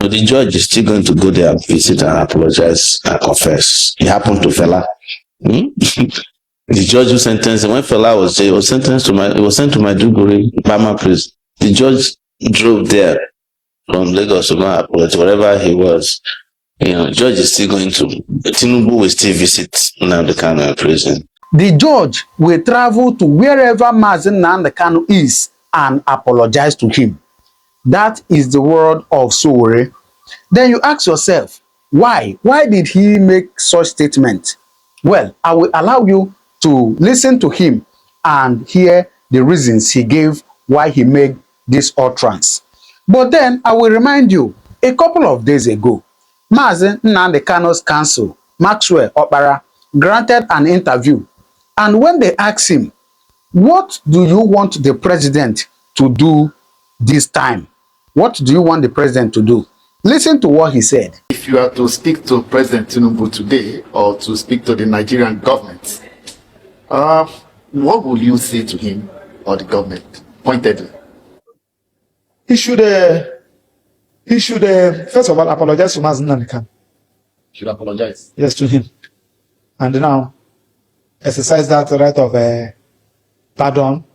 But the judge is still going to go there and visit and apologize and confess. It happened to Fela. The judge who sentenced him, when Fela was jailed, was sentenced to sent to Maiduguri, Bama prison. The judge drove there from Lagos to go and apologize, wherever he was. The judge is still going to, Tinubu will still visit Nnamdi Kanu in prison. The judge will travel to wherever Mazen Nnamdi Kanu is and apologize to him. That is the word of Sowore. Then you ask yourself, why? Why did he make such statement? Well, I will allow you to listen to him and hear the reasons he gave why he made this utterance. But then I will remind you, a couple of days ago, Mazen Nnamdi Kanu's counsel, Maxwell Okpara, granted an interview. And when they asked him, what do you want the president to do this time? What do you want the president to do? Listen to what he said. If you are to speak to President Tinubu today or to speak to the Nigerian government, what will you say to him or the government, pointedly? He should first of all apologize to Mazen Nnamdi Kanu. Should apologize? Yes, to him. And now exercise that right of pardon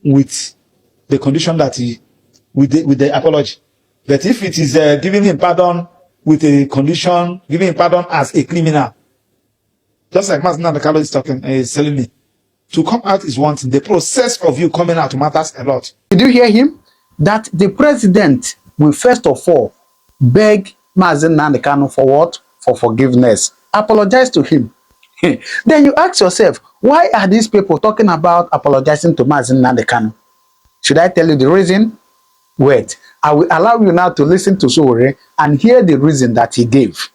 with the condition that with the apology. But if it is giving him pardon with a condition, giving him pardon as a criminal, just like Mazen Nnamdi Kanu is telling me, to come out is one thing. The process of you coming out matters a lot. Did you hear him? That the president will first of all beg Mazen Nnamdi Kanu for what? For forgiveness. Apologize to him. Then you ask yourself, why are these people talking about apologizing to Mazen Nnamdi Kanu? Should I tell you the reason? Wait, I will allow you now to listen to Sowore and hear the reason that he gave.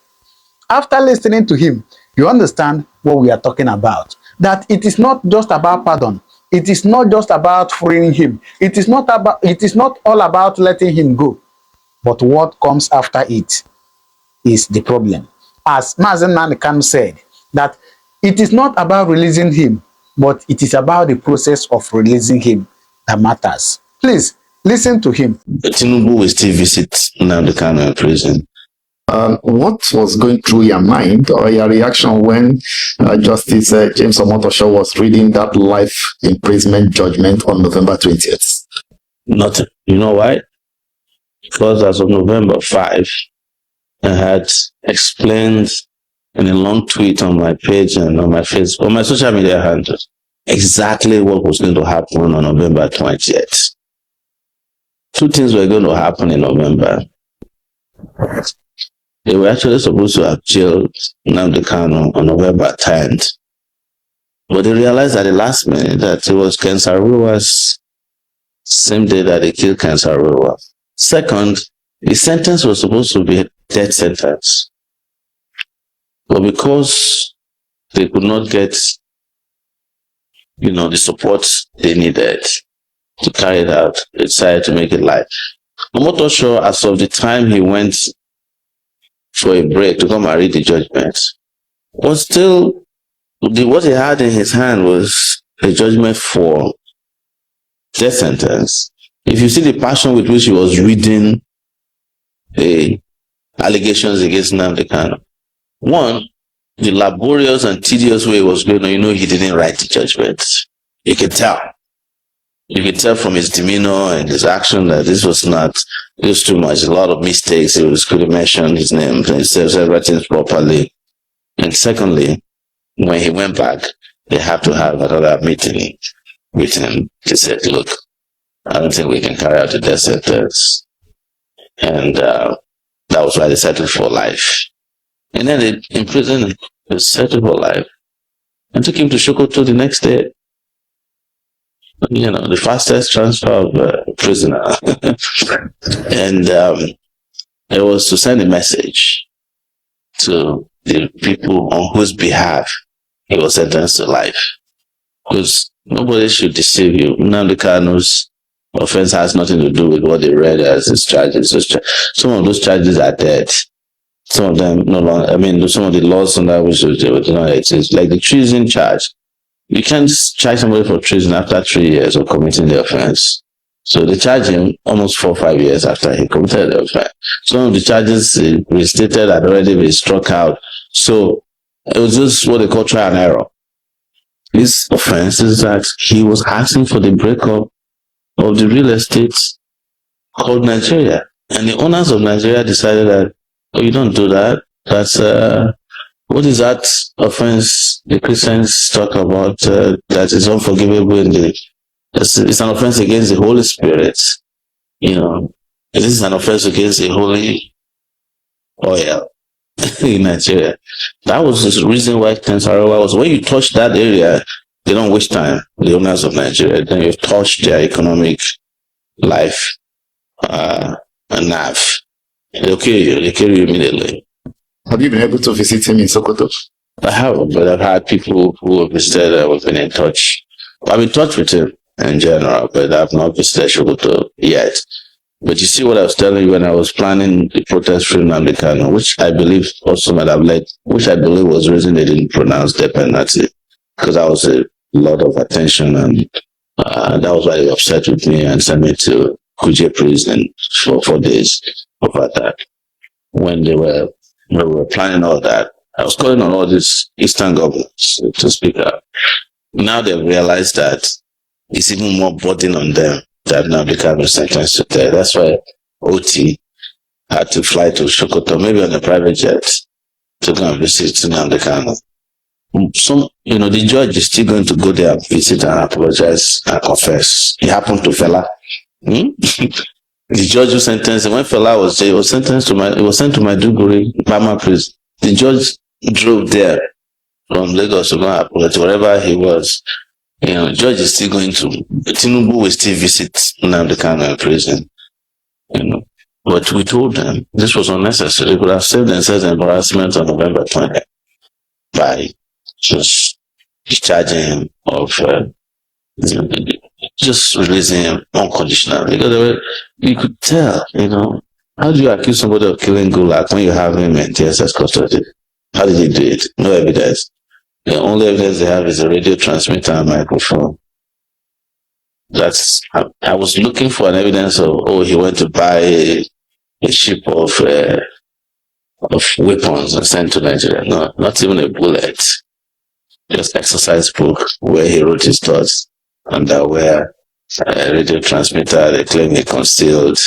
After listening to him, you understand what we are talking about. That it is not just about pardon. It is not just about freeing him. It is not all about letting him go. But what comes after it is the problem. As Mazen Nnamdi Kanu said, that it is not about releasing him, but it is about the process of releasing him that matters. Please, listen to him. Tinubu will still visit Nnamdi Kanu in prison. What was going through your mind or your reaction when Justice James Omotosho was reading that life imprisonment judgment on November 20th? Nothing. You know why? Because as of November 5, I had explained in a long tweet on my page and on my Facebook, on my social media handles, exactly what was going to happen on November 20th. Two things were going to happen in November. They were actually supposed to have jailed Nnamdi Kanu on November 10th. But they realized at the last minute that it was Ken Saruwa's same day that they killed Ken Saruwa. Second, the sentence was supposed to be a death sentence. But because they could not get, the support they needed to carry it out, they decided to make it life. Omotosho, as of the time he went for a break to come and read the judgment, was still, what he had in his hand was a judgment for death sentence. If you see the passion with which he was reading the allegations against Nnamdi Kanu, one, the laborious and tedious way it was going on, he didn't write the judgment. You could tell. You could tell from his demeanor and his action that this was too much. A lot of mistakes. He couldn't mention his name. He said everything properly. And secondly, when he went back, they have to have another meeting with him. He said, look, I don't think we can carry out the death sentence. And that was why they settled for life. And then they imprisoned him. They settled for life. And took him to Sokoto the next day. The fastest transfer of a prisoner. And it was to send a message to the people on whose behalf he was sentenced to life. Because nobody should deceive you. Nnamdi Kanu's offense has nothing to do with what they read as his charges. Some of those charges are dead. Some of them no longer, some of the laws on that which they would not exist. Like the treason charge. You can't charge somebody for treason after 3 years of committing the offense. So they charged him almost 4 or 5 years after he committed the offense. Some of the charges restated had already been struck out. So it was just what they call trial and error. His offense is that he was asking for the breakup of the real estate called Nigeria. And the owners of Nigeria decided that, oh, you don't do that. That's, what is that offense the Christians talk about that is unforgivable in the, it's an offense against the Holy Spirit. You know, this is an offense against the holy oil in Nigeria. That was the reason why Tensarawa was, when you touch that area, they don't waste time, the owners of Nigeria. Then you've touched their economic life, and NAV. They'll kill you. They kill you immediately. Have you been able to visit him in Sokoto? I have, but I've had people who have visited who have been in touch. I'm in touch with him in general, but I've not visited Sokoto yet. But you see what I was telling you when I was planning the protest for Nnamdi Kanu, which I believe also might have led, which I believe was the reason they didn't pronounce death penalty, because that was a lot of attention, and that was why they were upset with me and sent me to Kuje prison for 4 days over that. When we were planning all that, I was calling on all these Eastern governments to speak up. Now they've realized that it's even more burden on them that now become sentenced to death. That's why OT had to fly to Sokoto, maybe on a private jet, to go and visit Nnamdi Kanu. The judge is still going to go there and visit and apologize and confess. It happened to Fela. The judge who sentenced him, when Fela was there, he was sent to Maiduguri, Bama prison. The judge drove there from Lagos to go and apologize, wherever he was. Judge is still going to, Tinubu will still visit Nnamdi Kanu in prison. But we told them this was unnecessary. They could have saved themselves embarrassment on November 20th by just discharging him of, just releasing him unconditionally. Because you could tell, how do you accuse somebody of killing Gulak when you have him in TSS custody? How did he do it? No evidence. The only evidence they have is a radio transmitter and microphone. I was looking for an evidence of, he went to buy a ship of weapons and sent to Nigeria. No, not even a bullet. Just exercise book where he wrote his thoughts, and where a radio transmitter they claim he concealed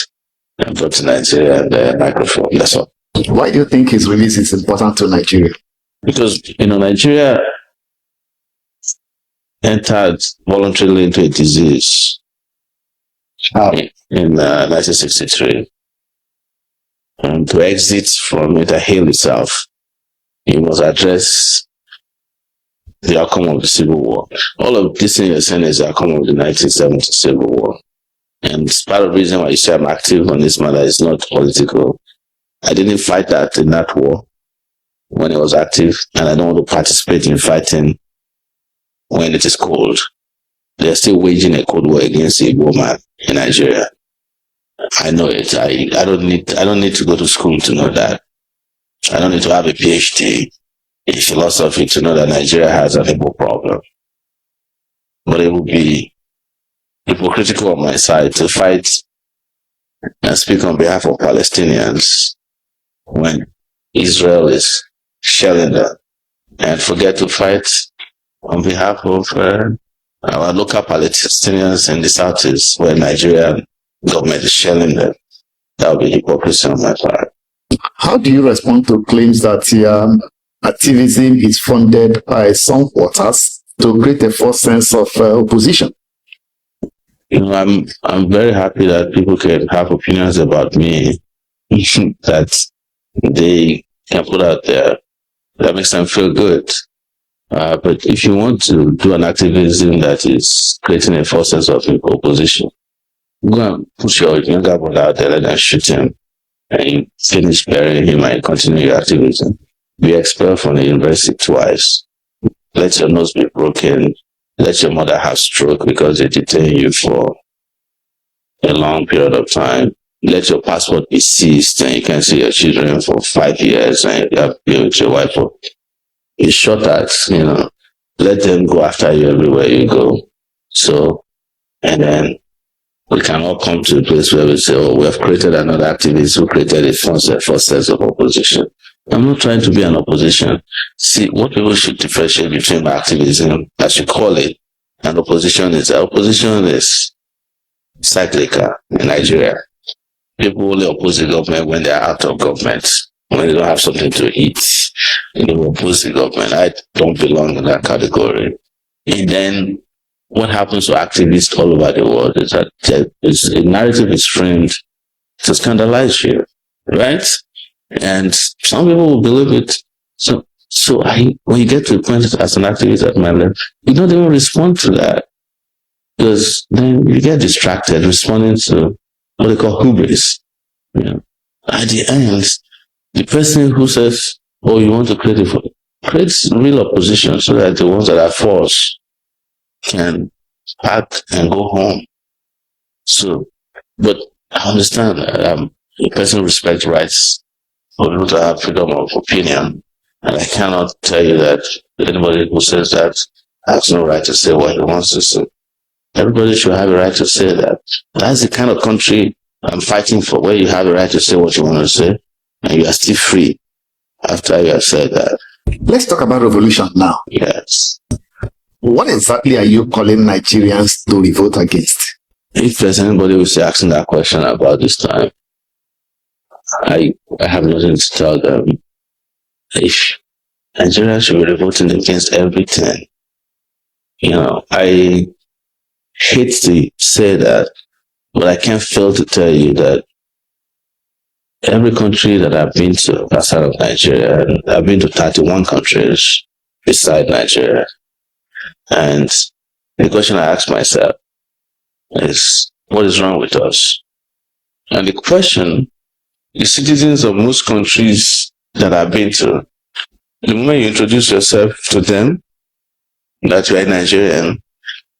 and brought to Nigeria, and the microphone. That's all. Why do you think his release is important to Nigeria? Because, Nigeria entered voluntarily into a disease in 1963. And to exit from it and heal itself, you must address the outcome of the Civil War. All of this thing you're saying is the outcome of the 1970 Civil War. And part of the reason why you say I'm active on this matter is not political. I didn't fight that in that war when it was active, and I don't want to participate in fighting when it is cold. They're still waging a cold war against a woman in Nigeria. I know it. I don't need to go to school to know that. I don't need to have a PhD in philosophy to know that Nigeria has an Igbo problem. But it would be hypocritical on my side to fight and speak on behalf of Palestinians when Israel is shelling them, and forget to fight on behalf of our local Palestinians in the southeast where Nigerian government is shelling them. That would be hypocrisy on my part. How do you respond to claims that activism is funded by some quarters to create a false sense of opposition? I'm very happy that people can have opinions about me that they can put out there. That makes them feel good. But if you want to do an activism that is creating a false sense of opposition, go and push your younger brother out there, let them shoot him, and you finish burying him and continue your activism. Be expelled from the university twice. Let your nose be broken. Let your mother have stroke because they detain you for a long period of time. Let your passport be seized and you can't see your children for 5 years and you have to be with your wife. It's short at, let them go after you everywhere you go. So, and then we can all come to a place where we say, oh, we have created another activist who created a first set of opposition. I'm not trying to be an opposition. See, what people should differentiate between activism, as you call it, and opposition is cyclical in Nigeria. People only oppose the government when they're out of government, when they don't have something to eat. They will oppose the government. I don't belong in that category. And then what happens to activists all over the world is that the narrative is framed to scandalize you, right? And some people will believe it. When you get to the point as an activist at my level, you don't even respond to that. Because then you get distracted responding to what they call hubris. You know, at the end, the person who says, oh, you want to create real opposition so that the ones that are forced can pack and go home. So, but I understand a person respects rights for people to have freedom of opinion. And I cannot tell you that anybody who says that has no right to say what he wants to say. Everybody should have a right to say that. That's the kind of country I'm fighting for, where you have a right to say what you want to say, and you are still free after you have said that. Let's talk about revolution now. Yes. What exactly are you calling Nigerians to revolt against? If there's anybody who's asking that question about this time, I have nothing to tell them. If Nigeria should be revolting against everything, I hate to say that, but I can't fail to tell you that every country that I've been to outside of Nigeria, and I've been to 31 countries beside Nigeria, and the question I ask myself is, what is wrong with us? And the question, the citizens of most countries that I've been to, the moment you introduce yourself to them, that you are Nigerian,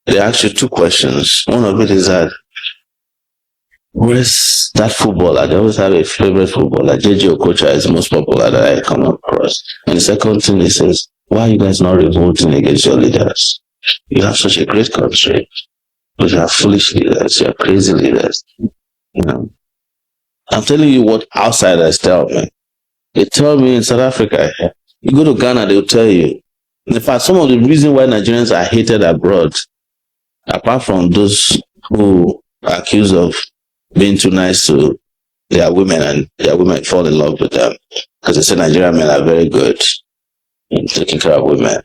they ask you two questions. One of it is that, where's that footballer? They always have a favorite footballer. JJ Okocha is the most popular that I come across. And the second thing, he says, why are you guys not revolting against your leaders? You have such a great country, but you have foolish leaders, you have crazy leaders. I'm telling you what outsiders tell me. They tell me in South Africa, you go to Ghana, they'll tell you. In fact, some of the reasons why Nigerians are hated abroad, apart from those who are accused of being too nice to their women and their women fall in love with them, because they say Nigerian men are very good in taking care of women.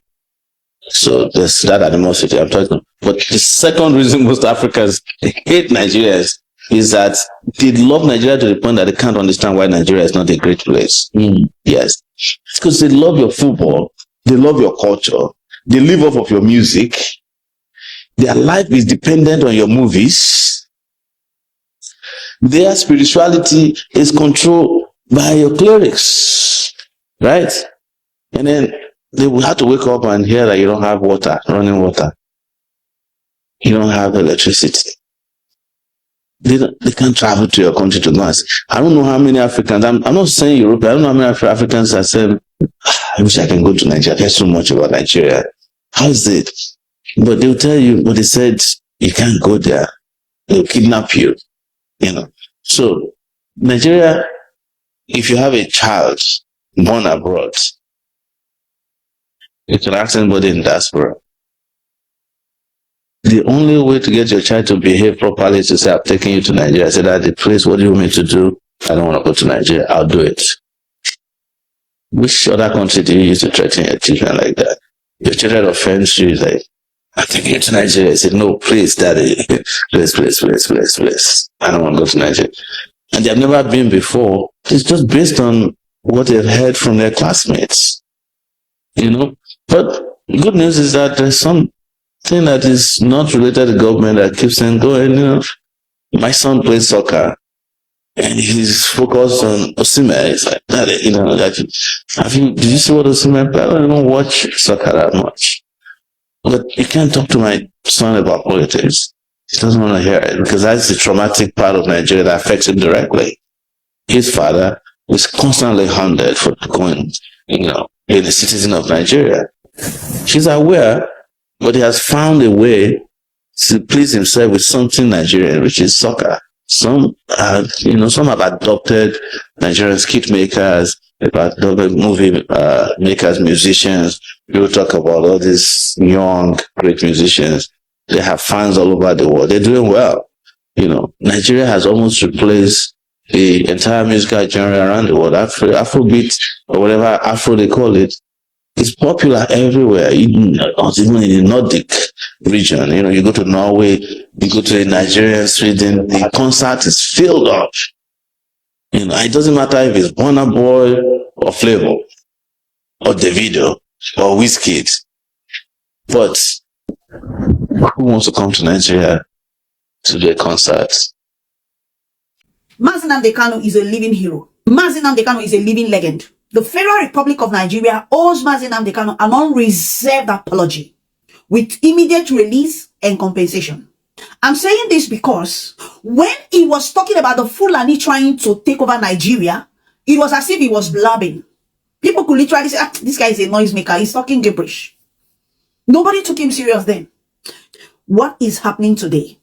So there's that animosity I'm talking about. But the second reason most Africans hate Nigerians is that they love Nigeria to the point that they can't understand why Nigeria is not a great place. Yes. It's because they love your football, they love your culture, they live off of your music, their life is dependent on your movies, their spirituality is controlled by your clerics, right? And then they will have to wake up and hear that you don't have water, running water. You don't have electricity. They can't travel to your country to go and see. I don't know how many Africans, I'm not saying Europe, I don't know how many Africans are saying, I wish I can go to Nigeria. I hear so much about Nigeria. How is it? But they'll tell you, but they said, you can't go there. They'll kidnap you. So, Nigeria, if you have a child born abroad, you can ask anybody in diaspora. The only way to get your child to behave properly is to say, I'm taking you to Nigeria. I said, Daddy, please, what do you want me to do? I don't want to go to Nigeria. I'll do it. Which other country do you use to threaten your children like that? Your children offend you, like, I'm taking you to Nigeria. I said, no, please, Daddy. Please. I don't want to go to Nigeria. And they've never been before. It's just based on what they've heard from their classmates. But the good news is that there's something that is not related to government that keeps them going. My son plays soccer and he's focused on Osimhen. It's like, Daddy, did you see what Osimhen played? I don't watch soccer that much. But you can't talk to my son about politics. He doesn't want to hear it because that's the traumatic part of Nigeria that affects him directly. His father was constantly hounded for going, being a citizen of Nigeria. She's aware, but he has found a way to please himself with something Nigerian, which is soccer. Some some have adopted Nigerian skit makers, they've adopted movie makers, musicians. People talk about all these young, great musicians. They have fans all over the world. They're doing well. Nigeria has almost replaced the entire musical genre around the world. Afrobeat, or whatever Afro they call it, is popular everywhere, even in the Nordic region. You go to Norway, you go to Nigeria, Sweden, the concert is filled up. It doesn't matter if it's Burna Boy or Flavor or Davido or Wizkid. But who wants to come to Nigeria to do a concert? Nnamdi Kanu is a living hero. Nnamdi Kanu is a living legend. The Federal Republic of Nigeria owes Nnamdi Kanu an unreserved apology with immediate release and compensation. I'm saying this because when he was talking about the Fulani trying to take over Nigeria, it was as if he was blabbing. People could literally say, this guy is a noisemaker. He's talking gibberish. Nobody took him serious then. What is happening today?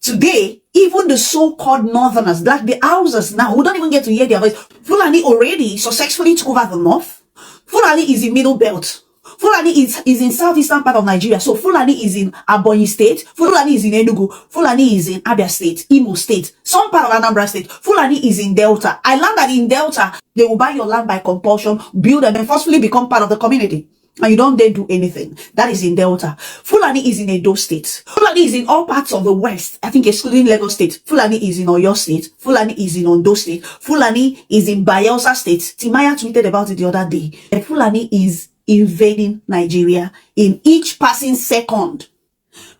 Today, even the so-called northerners, like the Hausas now, who don't even get to hear their voice, Fulani already successfully took over the north. Fulani is in middle belt. Fulani is in southeastern part of Nigeria. So Fulani is in Ebonyi state. Fulani is in Enugu. Fulani is in Abia state, Imo state, some part of Anambra state. Fulani is in Delta. I learned that in Delta, they will buy your land by compulsion, build them, and forcefully become part of the community. And you don't dare do anything. That is in Delta. Fulani is in Edo state. Fulani is in all parts of the west. I think excluding Lagos state. Fulani is in Oyo state. Fulani is in Ondo state. Fulani is in Bayelsa state. Timaya tweeted about it the other day. And Fulani is invading Nigeria in each passing second.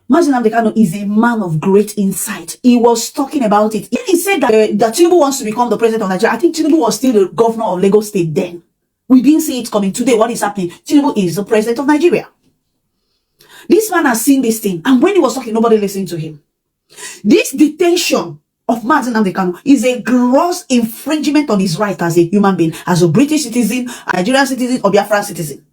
Nnamdi Kanu is a man of great insight. He was talking about it. He said that Tinubu wants to become the president of Nigeria. I think Tinubu was still the governor of Lagos state then. We didn't see it coming. Today, what is happening? Tinubu is the president of Nigeria. This man has seen this thing. And when he was talking, nobody listened to him. This detention of Nnamdi Kanu is a gross infringement on his right as a human being, as a British citizen, a Nigerian citizen, or Biafran citizen.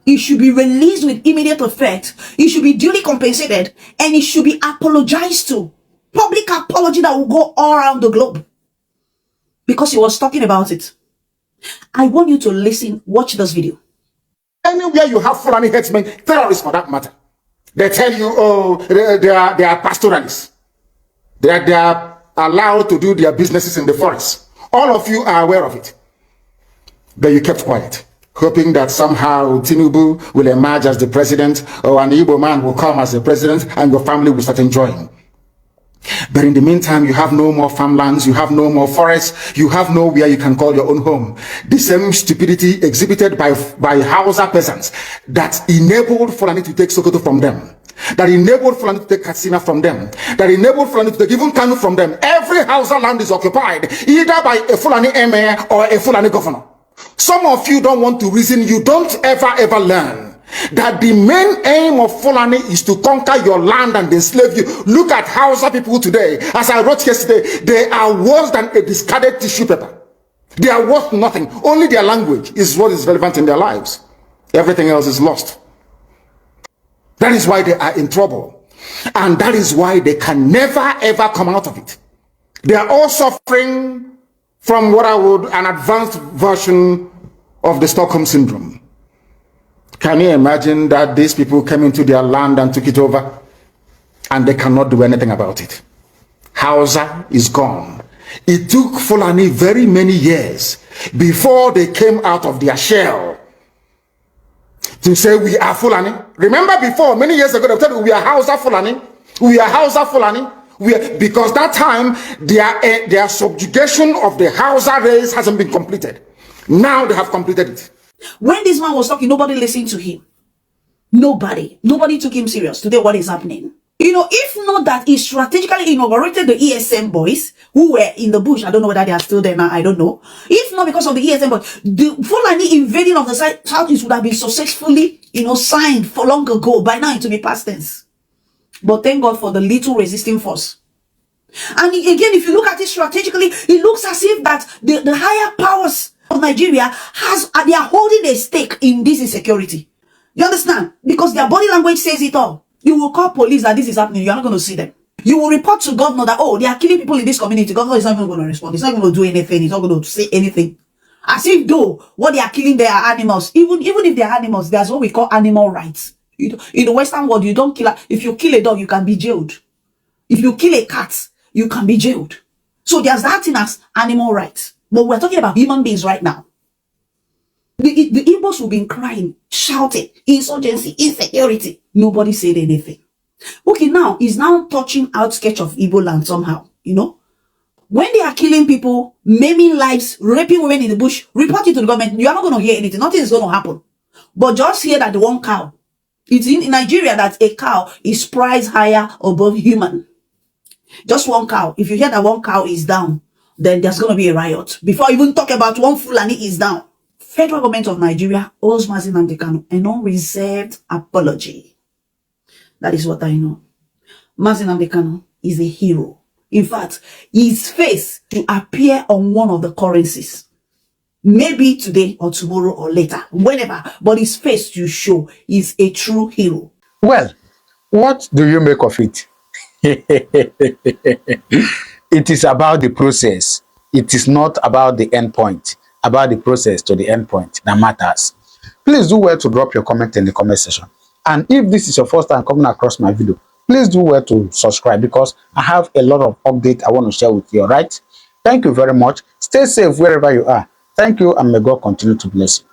He should be released with immediate effect. He should be duly compensated. And he should be apologized to. Public apology that will go all around the globe. Because he was talking about it. I want you to listen, watch this video. Anywhere you have Fulani headsmen, terrorists for that matter, they tell you, oh, they are pastoralists. They are allowed to do their businesses in the forest. All of you are aware of it. But you kept quiet, hoping that somehow Tinubu will emerge as the president, or an Igbo man will come as the president, and your family will start enjoying. But in the meantime, you have no more farmlands, you have no more forests, you have nowhere you can call your own home. The same stupidity exhibited by Hausa peasants that enabled Fulani to take Sokoto from them, that enabled Fulani to take Katsina from them, that enabled Fulani to take even Kanu from them. Every Hausa land is occupied either by a Fulani emir or a Fulani governor. Some of you don't want to reason, you don't ever learn that the main aim of Fulani is to conquer your land and enslave you. Look at Hausa people today. As I wrote yesterday, they are worse than a discarded tissue paper. They are worth nothing. Only their language is what is relevant in their lives. Everything else is lost. That is why they are in trouble. And that is why they can never ever come out of it. They are all suffering from what I would an advanced version of the Stockholm Syndrome. Can you imagine that these people came into their land and took it over and they cannot do anything about it? Hausa is gone. It took Fulani very many years before they came out of their shell to say we are Fulani. Remember before, many years ago, they said we are Hausa Fulani. We are Hausa Fulani. Because that time, their subjugation of the Hausa race hasn't been completed. Now they have completed it. When this man was talking, nobody listened to him. Nobody took him serious. Today, what is happening? If not that he strategically inaugurated the ESM boys who were in the bush, I don't know whether they are still there now, I don't know. If not because of the ESM boys, the Fulani invading of the Southeast would have been successfully, signed for long ago. By now, it will be past tense. But thank God for the little resisting force. And again, if you look at it strategically, it looks as if that the higher powers of Nigeria they are holding a stake in this insecurity. You understand? Because their body language says it all. You will call police that this is happening. You are not going to see them. You will report to governor that, oh, they are killing people in this community. Governor is not even going to respond. He's not going to do anything. He's not going to say anything. As if though what they are killing there are animals. Even if they are animals, there's what we call animal rights. In the Western world, you don't kill if you kill a dog, you can be jailed. If you kill a cat, you can be jailed. So there's that thing as animal rights. But we're talking about human beings right now. The Igbos will be crying, shouting, insurgency, insecurity. Nobody said anything. Okay, now it's now touching outskirts of Igbo land somehow, you know. When they are killing people, maiming lives, raping women in the bush, report it to the government. You are not going to hear anything. Nothing is going to happen. But just hear that the one cow, it's in Nigeria that a cow is priced higher above human. Just one cow. If you hear that one cow is down, then there's going to be a riot. Before I even talk about one Fulani is down. Federal government of Nigeria owes Nnamdi Kanu an unreserved apology. That is what I know. Nnamdi Kanu is a hero. In fact, his face to appear on one of the currencies. Maybe today or tomorrow or later, whenever. But his face to show is a true hero. Well, what do you make of it? It is about the process. It is not about the end point. About the process to the end point that matters. Please do well to drop your comment in the comment section. And if this is your first time coming across my video, please do well to subscribe because I have a lot of updates I want to share with you, all right? Thank you very much. Stay safe wherever you are. Thank you, and may God continue to bless you.